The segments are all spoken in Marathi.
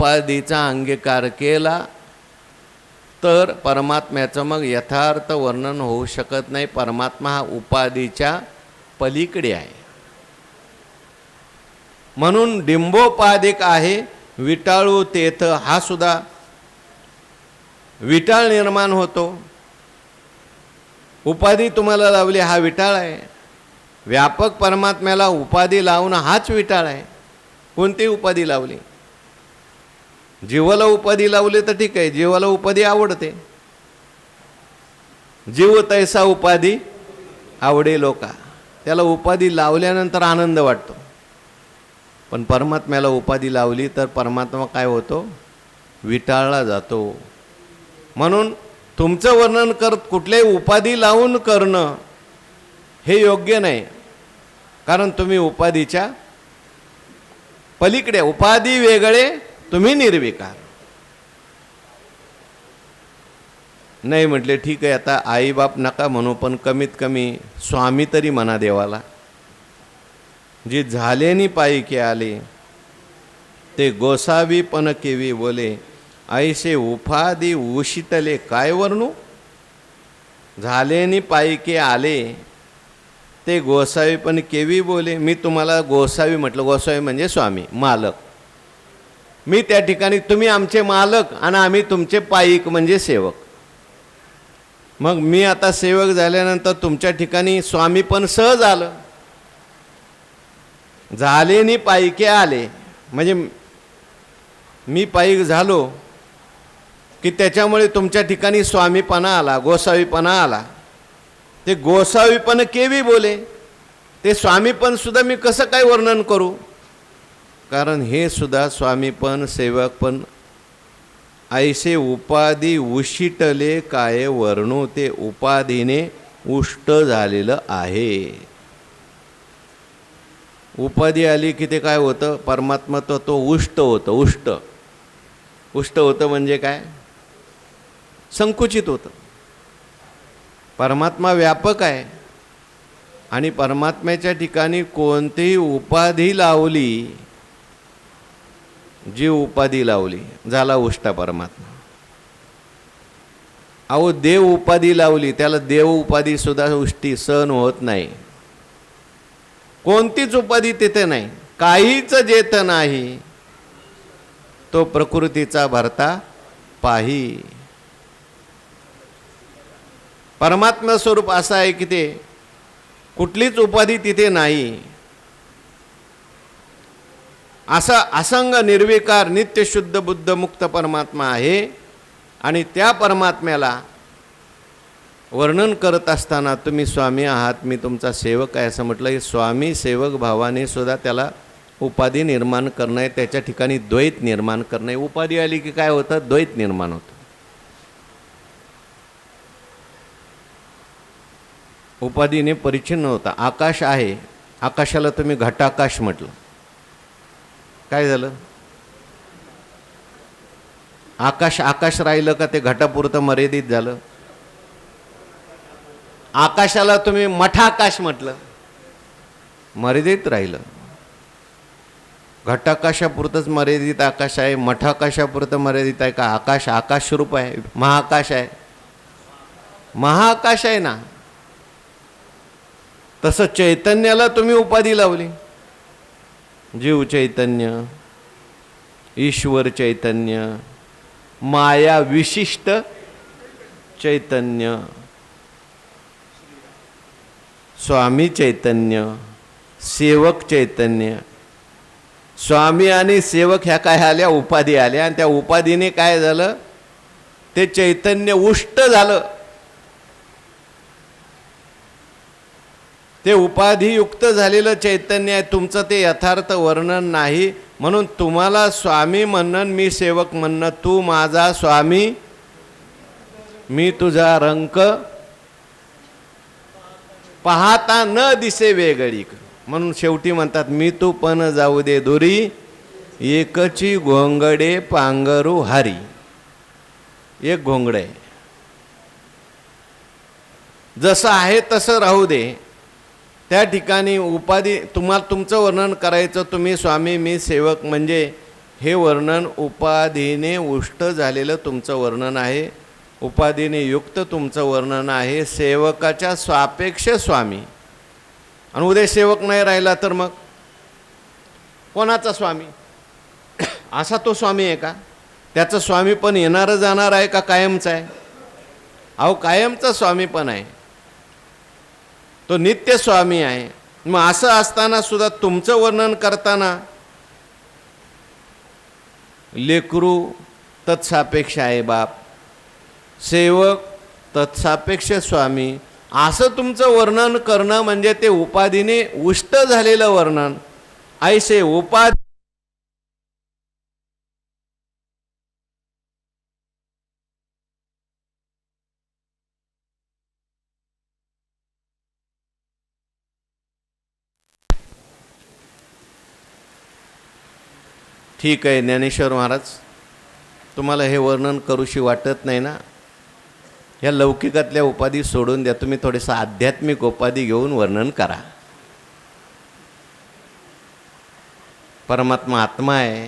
उपाधीचा अंगीकार केला तर परमात्म्याचं मग यथार्थ वर्णन होऊ शकत नाही. परमात्मा हा उपाधीच्या पलीकडे आहे. म्हणून डिंबोपाधिक आहे. विटाळू तेथ हा सुद्धा विटाळ निर्माण होतो. उपाधी तुम्हाला लावली हा विटाळ आहे. व्यापक परमात्म्याला उपाधी लावणं हाच विटाळ आहे. कोणती उपाधी लावली? जीवाला उपाधी लावली तर ठीक आहे, जीवाला उपाधी आवडते. जीव तैसा उपाधी आवडे लोका. त्याला उपाधी लावल्यानंतर आनंद वाटतो. पण परमात्म्याला उपाधी लावली तर परमात्मा काय होतो? विटाळला जातो. म्हणून तुमचं वर्णन कुठल्याही उपाधी लावून करणं हे योग्य नाही. कारण तुम्ही उपाधीच्या पलीकडे, उपाधी वेगळे, तुम्ही निर्विकार. नाही म्हटले ठीक आहे, आता आईबाप नका म्हणू, पण कमीत कमी स्वामी तरी म्हणा देवाला. जे झालेनी पायी आले ते गोसावी पण केवी बोले, ऐसे उपाधी उशितले काय वर्णू. झालेनी पायी आले ते गोसावी पण केवी बोले. मी तुम्हाला गोसावी म्हटलं. गोसावी म्हणजे स्वामी, मालक. मी त्या ठिकाणी, तुम्ही आमचे मालक आणि आम्ही तुमचे पाईक म्हणजे सेवक. मग मी आता सेवक झाल्यानंतर तुमच्या ठिकाणी स्वामी पण सहज आलं. झालेनी पायके आले म्हणजे मी पाईक झालो की त्याच्यामुळे तुमच्या ठिकाणी स्वामीपणा आला, गोसावीपणा आला. ते गोसावीपण केवी बोले, ते स्वामीपण सुद्धा मी कसं काय वर्णन करू. कारण हे सुद्धा स्वामीपण सेवकपण ऐसे उपाधी उशिटले काय वर्णू. ते उपाधीने उष्ट झालेलं आहे. उपाधी आली की ते काय होतं? परमात्मा तो उष्ट होतं. उष्ट होतं म्हणजे काय? संकुचित होतं. परमात्मा व्यापक आहे आणि परमात्म्याच्या ठिकाणी कोणतीही उपाधी लावली, जी उपाधी लावली झाला उष्टा परमात्मा. अहो देव उपाधी लावली, त्याला देव उपाधी सुद्धा उष्टी सहन होत नाही. कोणतीच उपाधी तिथे नाही. काहीच जेत नाही तो प्रकृतीचा भरता पाही. परमात्मा स्वरूप असं आहे की ते कुठलीच उपाधी तिथे नाही. असा असंग निर्विकार नित्य शुद्ध बुद्ध मुक्त परमात्मा आहे. आणि त्या परमात्म्याला वर्णन करत असताना तुम्ही स्वामी आहात, मी तुमचा सेवक आहे असं म्हटलं. स्वामी सेवक भावाने सुद्धा त्याला उपाधी निर्माण करणं, त्याच्या ठिकाणी द्वैत निर्माण करणं. उपाधी आली की काय होतं? द्वैत निर्माण होतं. उपाधीने परिच्छिन्न होता. आकाश आहे, आकाशाला तुम्ही घटाकाश म्हटलं, काय झालं? आकाश आकाश राहिलं का ते घटापुरतं मर्यादित झालं? आकाशाला तुम्ही मठाकाश म्हटलं, मर्यादित राहिलं. घटाकाशापुरतंच मर्यादित आकाश आहे, मठाकाशापुरतं मर्यादित आहे का? आकाश आकाश स्वरूप आहे, महाआकाश आहे, महाआकाश आहे ना. तसं चैतन्याला तुम्ही उपाधी लावली. जीव चैतन्य, ईश्वर चैतन्य, माया विशिष्ट चैतन्य, स्वामी चैतन्य, सेवक चैतन्य. स्वामी आणि सेवक ह्या काय आल्या? उपाधी आल्या. आणि त्या उपाधीने काय झालं? ते चैतन्य उष्ट झालं. ते उपाधियुक्त झालेलं चैतन्य आहे. तुमचं ते यथार्थ वर्णन नाही. म्हणून तुम्हाला स्वामी म्हणणं, मी सेवक म्हणणं, तू माझा स्वामी, मी तुझा रंक, पाहता न दिसे वेगळी. म्हणून शेवटी म्हणतात, मी तू पण जाऊ दे दुरी, एकची घोंगडे पांघरू हारी. एक घोंगड आहे, जसं आहे तसं राहू दे. त्या ठिकाणी उपाधी तुम्हाला तुमचं वर्णन करायचं, तुम्ही स्वामी मी सेवक, म्हणजे हे वर्णन उपाधीने उष्ट झालेलं तुमचं वर्णन आहे, उपाधीने युक्त तुमचं वर्णन आहे, सेवकाच्या स्वापेक्ष स्वामी. आणि उद्या सेवक नाही राहिला तर मग कोणाचा स्वामी? असा तो स्वामी आहे का? त्याचं स्वामी पण येणारं जाणार आहे का कायमचा आहे? अहो कायमचा स्वामी पण आहे, तो नित्य स्वामी आहे. मग असं असताना सुद्धा तुमचं वर्णन करताना लेकरू तत्सापेक्ष आहे बाप, सेवक तत्सापेक्ष स्वामी, असं तुमचं वर्णन करणं म्हणजे ते उपाधीने उष्ट झालेलं वर्णन. ऐसे उपाधी ठीक आहे. ज्ञानेश्वर महाराज, तुम्हाला हे वर्णन करूशी वाटत नाही ना? ह्या लौकिकातल्या उपाधी सोडून द्या, तुम्ही थोडेसं आध्यात्मिक उपाधी घेऊन वर्णन करा. परमात्मा आत्मा आहे,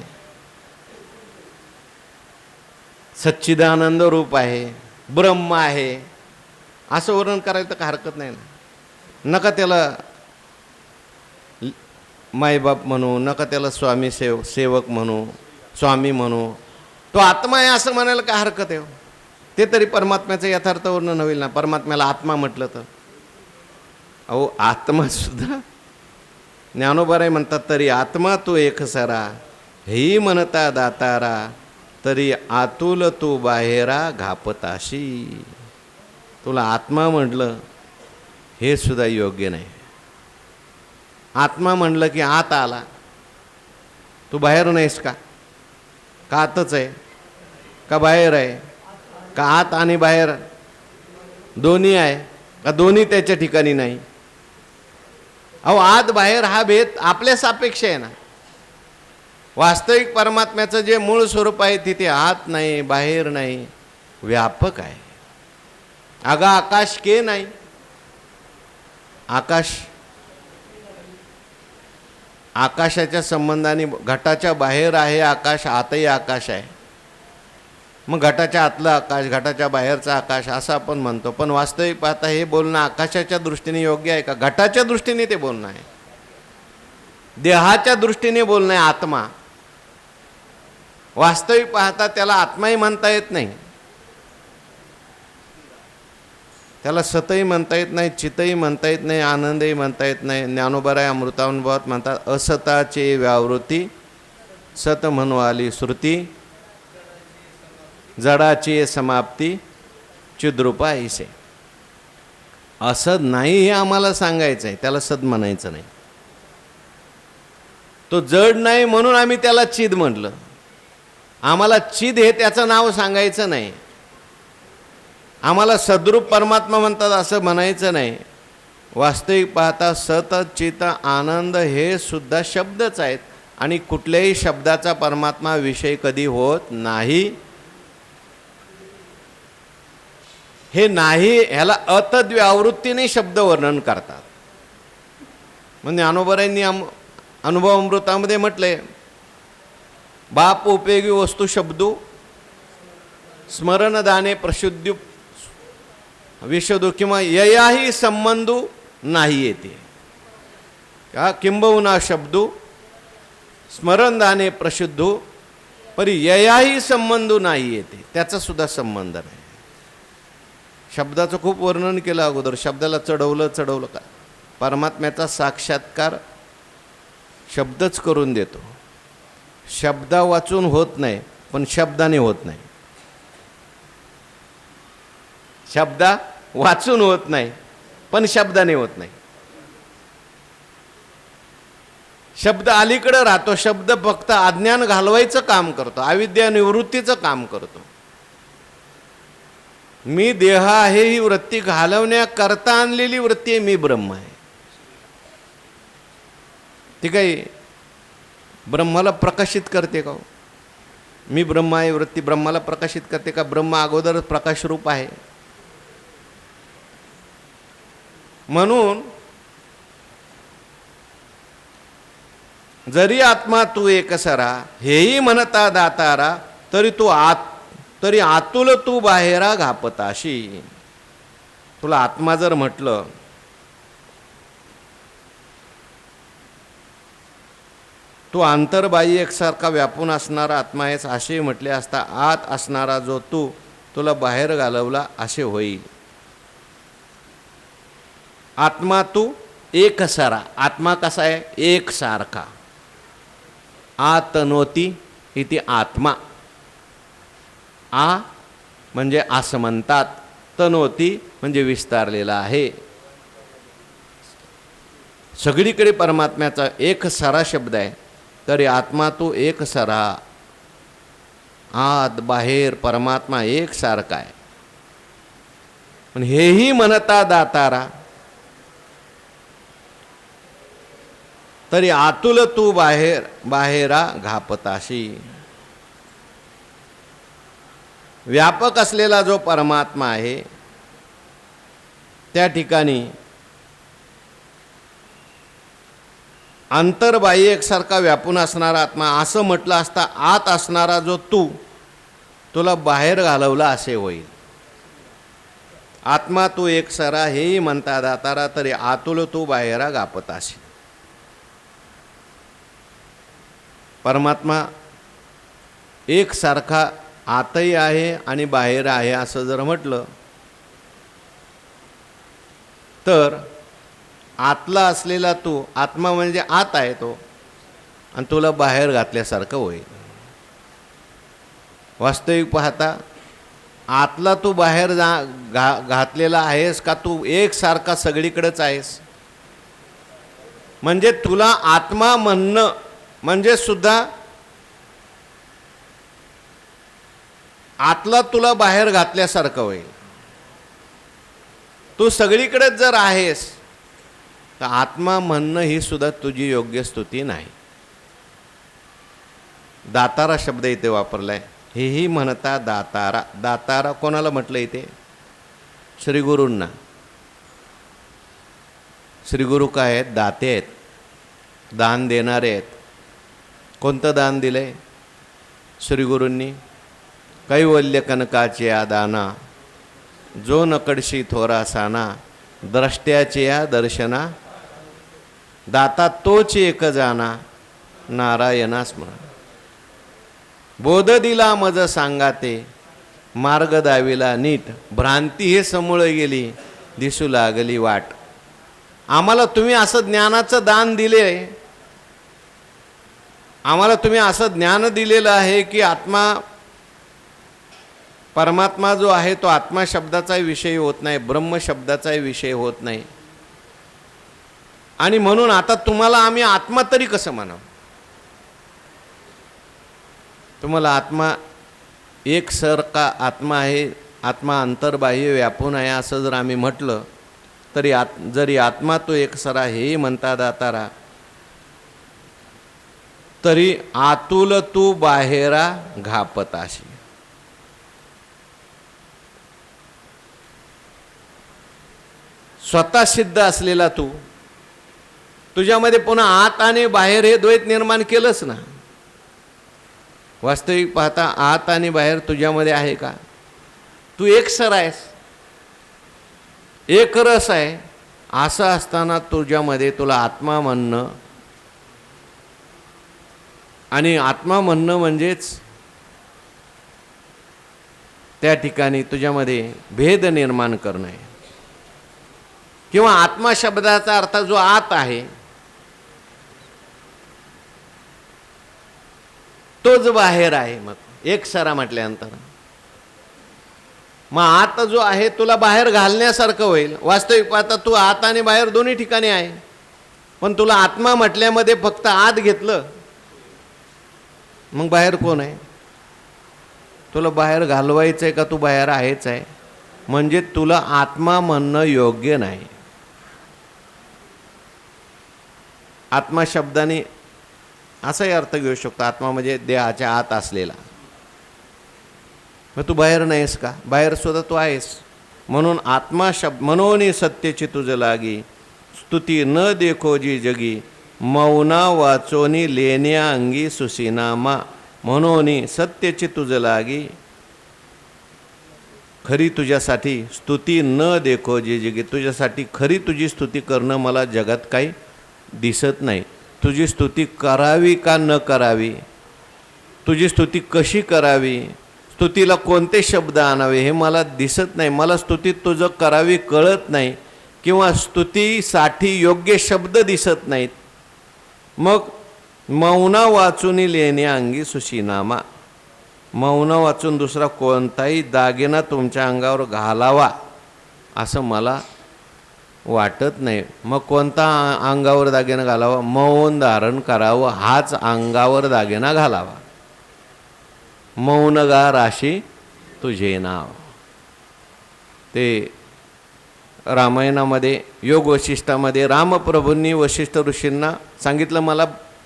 सच्चिदानंद रूप आहे, ब्रह्म आहे, असं वर्णन करायला तर हरकत नाही ना. नका त्याला मायबाप म्हणू, नका त्याला स्वामी सेवक म्हणू, स्वामी म्हणू. तो आत्मा आहे असं म्हणायला काय हरकत आहे? ते तरी परमात्म्याचं यथार्थ वर्णन होईल ना. परमात्म्याला आत्मा म्हटलं तर अहो आत्मा सुद्धा ज्ञानोबाराय म्हणतात, तरी आत्मा तू एक सरा, हेही म्हणता दातारा, तरी आतुल तू बाहेरा घापताशी. तुला आत्मा म्हटलं हे सुद्धा योग्य नाही. आत्मा म्हणलं की आत आला, तू बाहेर नाहीस का? का आतच आहे का बाहेर आहे? का आत आणि बाहेर दोन्ही आहे का दोन्ही त्याच्या ठिकाणी नाही? अहो आत बाहेर हा भेद आपल्या सापेक्ष आहे ना. वास्तविक परमात्म्याचं जे मूळ स्वरूप आहे तिथे आत नाही बाहेर नाही, व्यापक आहे. अगा आकाश के नाही, आकाशाच्या संबंधाने घटाच्या बाहेर आहे आकाश, आतही आकाश आहे. मग घटाच्या आतलं आकाश, घटाच्या बाहेरचं आकाश असं आपण म्हणतो. पण वास्तविक पाहता हे बोलणं आकाशाच्या दृष्टीने योग्य आहे का? घटाच्या दृष्टीने ते बोलणं आहे, देहाच्या दृष्टीने बोलणं आहे. आत्मा वास्तविक पाहता त्याला आत्माही म्हणता येत नाही, त्याला सतही म्हणता येत नाही, चितही म्हणता येत नाही, आनंदही म्हणता येत नाही. ज्ञानोबाराय अमृतानुभवात म्हणतात, असताचे व्यावृत्ती सत म्हणवाली श्रुती, जडाची समाप्ती चिद्रूपा ऐसे. असद नाही हे आम्हाला सांगायचं आहे, त्याला सद म्हणायचं नाही. तो जड नाही म्हणून आम्ही त्याला चिद म्हटलं. आम्हाला चिद हे त्याचं नाव सांगायचं नाही. आम्हाला सद्रूप परमात्मा म्हणतात असं म्हणायचं नाही. वास्तविक पाहता सत चित आनंद हे सुद्धा शब्दच आहेत आणि कुठल्याही शब्दाचा परमात्मा विषय कधी होत नाही. हे नाही ह्याला अतद्व्यावृत्तीने शब्द वर्णन करतात. म्हणजे ज्ञानोबारायांनी अनुभव अमृतामध्ये म्हटले, बाप उपयोगी वस्तू शब्दू स्मरणदाने प्रशुद्धी विशदू किंवा ययाही संबंधू नाही येते का? किंबहुना शब्दू स्मरणदाने प्रशुद्धू परी ययाही संबंधू नाही येते, त्याचा सुद्धा संबंध नाही. शब्दाचं खूप वर्णन केलं अगोदर, शब्दाला चढवलं का? परमात्म्याचा साक्षात्कार शब्दच करून देतो. शब्दा वाचून होत नाही, पण शब्दाने होत नाही. शब्दा वाचून होत नाही, पण शब्दाने होत नाही. शब्द अलीकडे राहतो. शब्द फक्त अज्ञान घालवायचं काम करतो, अविद्या निवृत्तीचं काम करतो. मी देह आहे ही वृत्ती घालवण्याकरता आणलेली वृत्ती आहे. मी ब्रह्म आहे. ती काही ब्रह्माला प्रकाशित करते का? मी ब्रह्म आहे वृत्ती ब्रह्माला प्रकाशित करते का? ब्रह्म अगोदर प्रकाश रूप आहे. म्हणून जरी आत्मा तू एकसरा हेही म्हणता दातारा, तरी आतुल तू बाहेरा घापताशी. तुला आत्मा जर म्हटलं, तू अंतर्बाह्य एकसारखा व्यापून असणारा आत्मा आहेस असे म्हटले असता आत असणारा जो तू तुला बाहेर घालवला असे होईल. आत्मा तू एकसारा. आत्मा कसा आहे? एकसारखा. आतनोती इति आत्मा. आ म्हणजे असं म्हणतात, तनोती म्हणजे विस्तारलेला आहे. सगळीकडे परमात्म्याचा एकसारा शब्द आहे. तरी आत्मा तू एकसारा. आत बाहेर परमात्मा एकसारखा आहे. पण हेही म्हणता दातारा, तरी आतुल तू बाहेरा घापताशी. व्यापक असलेला जो परमात्मा आहे त्या ठिकाणी अंतर्बाह्य एकसारखा व्यापून असणारा आत्मा असं म्हटलं असता आत असणारा जो तू तुला बाहेर घालवला असे होईल. आत्मा तू एकसारा हेही म्हणता दातारा, तरी आतुल तू बाहेरा घापताशी. परमात्मा एकसारखा आतही आहे आणि बाहेर आहे असं जर म्हटलं तर आतला असलेला तू, आत्मा म्हणजे आत आहे तो, आणि तुला बाहेर घातल्यासारखं होईल. वास्तविक पाहता आतला तू बाहेर घातलेला आहेस का तू एकसारखा सगळीकडेच आहेस? म्हणजे तुला आत्मा म्हणणं म्हणजे सुद्धा आतला तुला बाहेर घातल्यासारखं होईल. तू सगळीकडेच जर आहेस तर आत्मा म्हणणं ही सुद्धा तुझी योग्य स्तुती नाही. दातारा शब्द इथे वापरलाय. हेही म्हणता दातारा. दातारा कोणाला म्हटलं इथे? श्रीगुरूंना. श्रीगुरू काय आहेत? दाते आहेत, दान देणारे आहेत. कोणतं दान दिलंय श्रीगुरूंनी? कैवल्य कनकाचे या दाना, जो नकडशी थोरा साना, द्रष्ट्याचे या दर्शना, दाता तोच एक जाना, नारायणा स्मरण. बोध दिला मज सांगाते, मार्ग दाविला नीट, भ्रांती हे समूळ गेली, दिसू लागली वाट. आम्हाला तुम्ही असं ज्ञानाचं दान दिले, आम्हाला तुम्ही असं ज्ञान दिलेलं आहे की आत्मा परमात्मा जो आहे तो आत्मा शब्दाचाही विषय होत नाही, ब्रह्म शब्दाचाही विषय होत नाही. आणि म्हणून आता तुम्हाला आम्ही आत्मा तरी कसं म्हणावं? तुम्हाला आत्मा एकसारखा आत्मा आहे, आत्मा अंतर्बाह्य व्यापून आहे असं जर आम्ही म्हटलं तरी जरी आत्मा तो एकसारा हेही म्हणता दातारा, तरी आतुल तू बाहेरा घापताशी. स्वतः सिद्ध असलेला तू तुझ्यामध्ये पुन्हा आत आणि बाहेर हे द्वैत निर्माण केलंच ना. वास्तविक पाहता आत आणि बाहेर तुझ्यामध्ये आहे का? तू एकसर आहेस, एक रस आहे. असं असताना तुझ्यामध्ये तुला आत्मा म्हणणं, आणि आत्मा म्हणणं म्हणजेच त्या ठिकाणी तुझ्यामध्ये भेद निर्माण करणं आहे. किंवा आत्मा शब्दाचा अर्थ जो आत आहे तोच बाहेर आहे. मग एकसारा म्हटल्यानंतर मग आत जो आहे तुला बाहेर घालण्यासारखं होईल. वास्तविक पाहता तू आत आणि बाहेर दोन्ही ठिकाणी आहे, पण तुला आत्मा म्हटल्यामध्ये फक्त आत घेतलं, मग बाहेर कोण आहे? तुला बाहेर घालवायचं आहे का तू बाहेर आहेच आहे? म्हणजे तुला आत्मा म्हणणं योग्य नाही. आत्मा शब्दाने असाही अर्थ घेऊ शकतो, आत्मा म्हणजे देहाच्या आत असलेला. मग तू बाहेर नाहीस का? बाहेर सुद्धा तू आहेस. म्हणून आत्मा शब्द म्हणून सत्यची तुझ लागी, स्तुती न देखो जी जगी, मौना वाचोनी लेण्या अंगी सुसीनामा, म्हणून सत्यची तुझ लागी, खरी तुझ्यासाठी स्तुती न देखो जे जगे, तुझ्यासाठी खरी तुझी स्तुती करणं मला जगात काही दिसत नाही. तुझी स्तुती करावी का न करावी, तुझी स्तुती कशी करावी, स्तुतीला कोणते शब्द आणावे हे मला दिसत नाही. मला स्तुती तुझं करावी कळत नाही, किंवा स्तुतीसाठी योग्य शब्द दिसत नाहीत. मग मौना वाचून लेण्या अंगी सुशीनामा, मौन वाचून दुसरा कोणताही दागिना तुमच्या अंगावर घालावा असं मला वाटत नाही. मग कोणता अंगावर दागिना घालावा, मौन धारण करावं हाच अंगावर दागिना घालावा. मौन गा राशी तुझे नाव, ते रामायणामध्ये योग वशिष्ठामध्ये रामप्रभूंनी वशिष्ठ ऋषींना सांगितलं, मला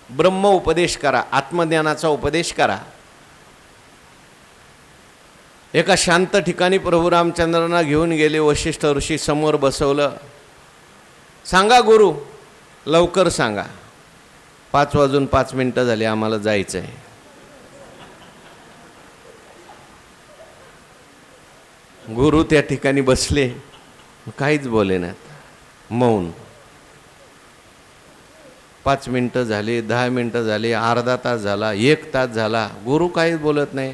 ब्रह्म उपदेश करा, आत्मज्ञानाचा उपदेश करा. एका शांत ठिकाणी प्रभू रामचंद्रांना घेऊन गेले. वशिष्ठ ऋषी समोर बसवलं. सांगा गुरु, लवकर सांगा, 5:05 झाले, आम्हाला जायचं आहे. गुरु त्या ठिकाणी बसले, काहीच बोले नाहीत, मौन. 5 मिनटं झाली, 10 मिनटं झाली, अर्धा तास झाला, 1 तास झाला, गुरु काहीच बोलत नाही.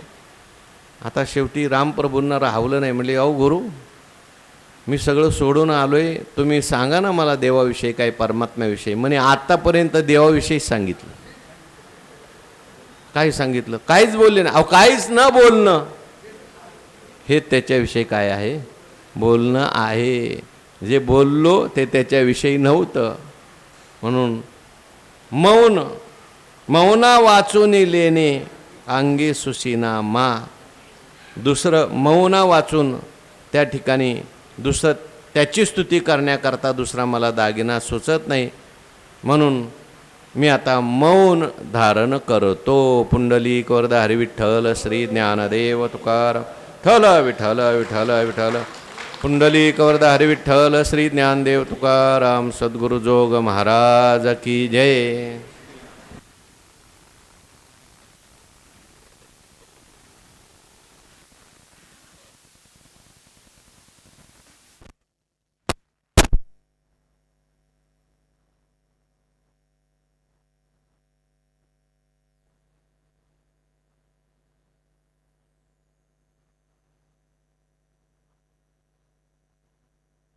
आता शेवटी रामप्रभूंना राहवलं नाही. म्हणले, अहो गुरु, मी सगळं सोडून आलोय, तुम्ही सांगा ना मला देवाविषयी काय, परमात्म्याविषयी. म्हणे आत्तापर्यंत देवाविषयी सांगितलं. काय सांगितलं? काहीच बोलले नाही. अहो काहीच न बोलणं हे त्याच्याविषयी काय आहे? बोलणं आहे. जे बोललो ते त्याच्याविषयी नव्हतं. म्हणून मौन, मौना वाचून लेणे अंगी सुसीना मा. दुसरं मौना वाचून त्या ठिकाणी दुसरं त्याची स्तुती करण्याकरता दुसरा मला दागिना सुचत नाही. म्हणून मी आता मौन धारण करतो. पुंडलिक वरदा हरी विठ्ठल श्री ज्ञानदेव तुकाराम. विठ्ठल विठ्ठल विठ्ठल विठ्ठल. पुंडलिक वरदा हरी विठ्ठल श्री ज्ञानदेव तुकाराम. सद्गुरु जोग महाराज की जय.